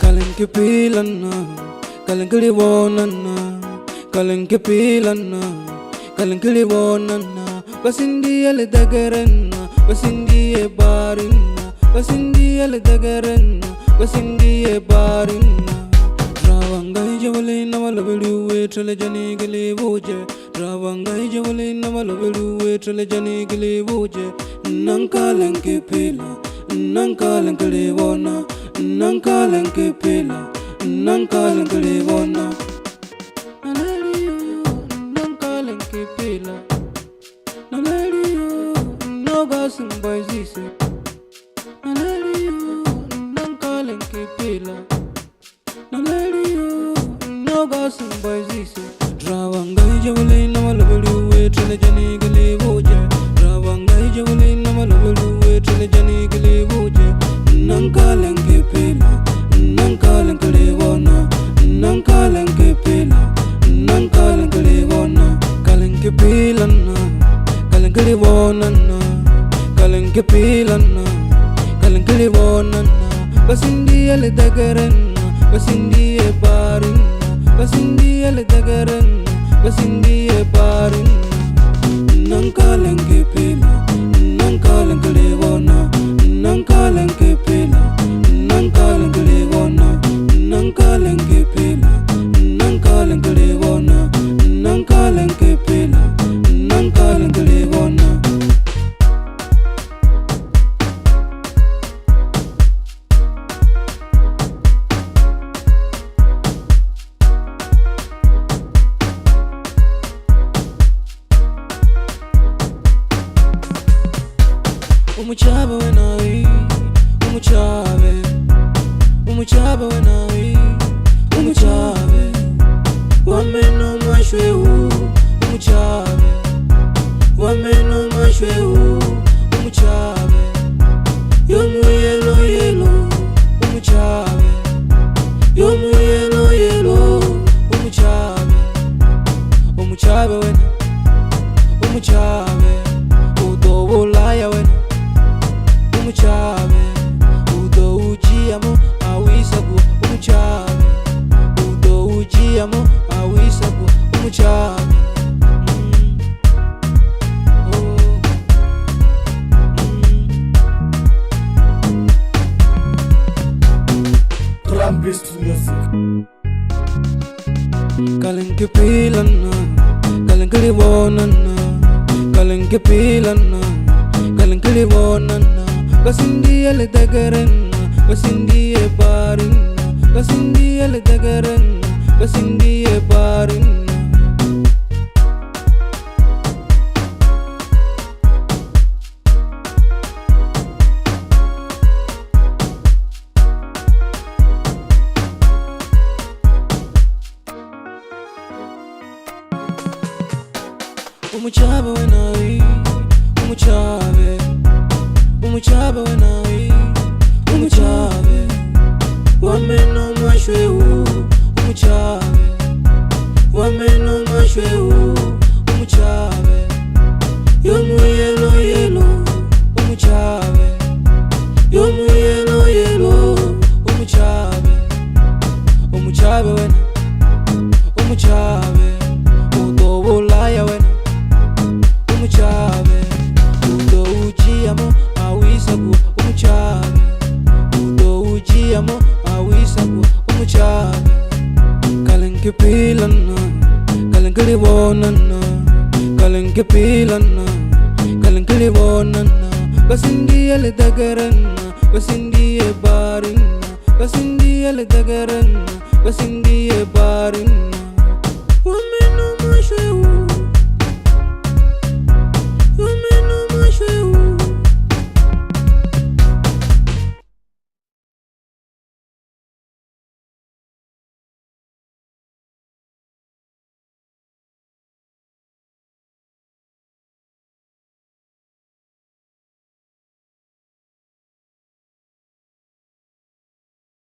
Kalankipilanna, kalankiliwonanna, kalankipilanna, kalankiliwonanna. Basindiyal dagaranna, basindiye barinna, basindiyal dagaranna, basindiye barinna. Rawangai jawale namalabuluwe trele jani gile boje. Rawangai jawale namalabuluwe trele jani gile boje. Nankalankipila, nankalankiliwona. Nankalankipila, nankalankiliwona. Naleliyo, nankalankipila. Naleliyo, nogasumbaizise. Naleliyo, nankalankipila. Naleliyo, nogasumbaizise. Rawangai jawale namalabuluwe trele jani gile boje. Rawangai jawale namalabuluwe trele jani gile boje. Nankalankipila, nankalankiliwona, nankalankipila, nankalankiliwona. Kalankipilanna, kalankiliwonanna, kalankipilanna, kalankiliwonanna. Basindiyal dagaranna, basindiye barinna, basindiyal dagaranna, basindiye barinna. Nankalankipila, nankalankiliwona, nankalankipila, nankalankiliwona, nankalankipila, nankalankiliwona, nankalankipila, nankalankiliwona. Umuchabe wenawi, umuchabe, umuchabe wenawi, umuchabe. Wameno mashwehu, umuchabe, wameno mashwehu, umuchabe. Yomu yelo yelo, umuchabe, yomu yelo yelo, umuchabe. Umuchabe wena, umuchabe, udobulaya wena. Umuchabe, udo ujiamo awisabu. Umuchabe, udo ujiamo awisabu. Umuchabe, Drum-based music. Kalankipilanna, kalankiliwonanna, kalankipilanna, kalankiliwonanna. Basindiyal dagaranna, basindiye barinna, basindiyal dagaranna, basindiye barinna. Umuchabe wenawi, umuchabe, umuchabe wenawi, umuchabe. Wameno mashwehu, umuchabe, wameno mashwehu, umuchabe. Yomu yelo yelo, umuchabe, yomu yelo yelo, umuchabe. Umuchabe wena, umuchabe, udobulaya wena. Umuchabe, udo ujiamo awisabu. Umuchabe, udo ujiamo awisabu. Umuchabe. Kalankipilanna, kalankiliwonanna, kalankipilanna, kalankiliwonanna. Basindiyal dagaranna, basindiye barinna, basindiyal dagaranna, basindiye barinna.